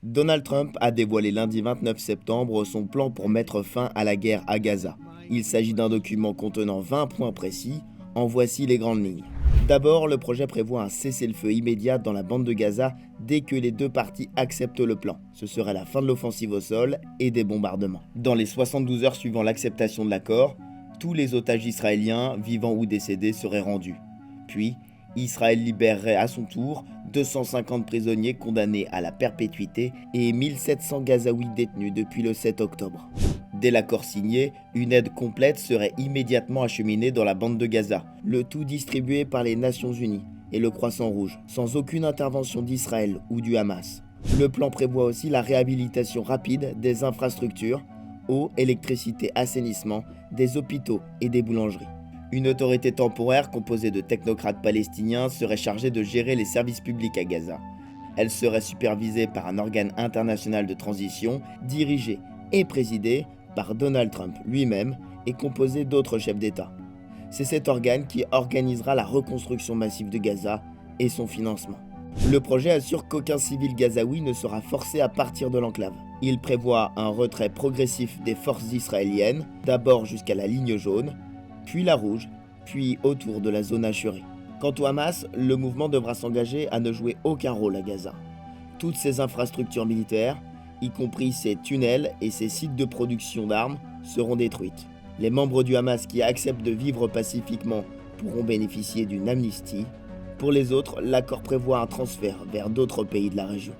Donald Trump a dévoilé lundi 29 septembre son plan pour mettre fin à la guerre à Gaza. Il s'agit d'un document contenant 20 points précis. En voici les grandes lignes. D'abord, le projet prévoit un cessez-le-feu immédiat dans la bande de Gaza dès que les deux parties acceptent le plan. Ce serait la fin de l'offensive au sol et des bombardements. Dans les 72 heures suivant l'acceptation de l'accord, tous les otages israéliens, vivants ou décédés, seraient rendus. Puis, Israël libérerait à son tour 250 prisonniers condamnés à la perpétuité et 1700 Gazaouis détenus depuis le 7 octobre. Dès l'accord signé, une aide complète serait immédiatement acheminée dans la bande de Gaza, le tout distribué par les Nations Unies et le Croissant Rouge, sans aucune intervention d'Israël ou du Hamas. Le plan prévoit aussi la réhabilitation rapide des infrastructures, eau, électricité, assainissement, des hôpitaux et des boulangeries. Une autorité temporaire composée de technocrates palestiniens serait chargée de gérer les services publics à Gaza. Elle serait supervisée par un organe international de transition, dirigé et présidé par Donald Trump lui-même et composé d'autres chefs d'État. C'est cet organe qui organisera la reconstruction massive de Gaza et son financement. Le projet assure qu'aucun civil gazaoui ne sera forcé à partir de l'enclave. Il prévoit un retrait progressif des forces israéliennes, d'abord jusqu'à la ligne jaune, puis la rouge, puis autour de la zone hachurée. Quant au Hamas, le mouvement devra s'engager à ne jouer aucun rôle à Gaza. Toutes ses infrastructures militaires, y compris ses tunnels et ses sites de production d'armes, seront détruites. Les membres du Hamas qui acceptent de vivre pacifiquement pourront bénéficier d'une amnistie. Pour les autres, l'accord prévoit un transfert vers d'autres pays de la région.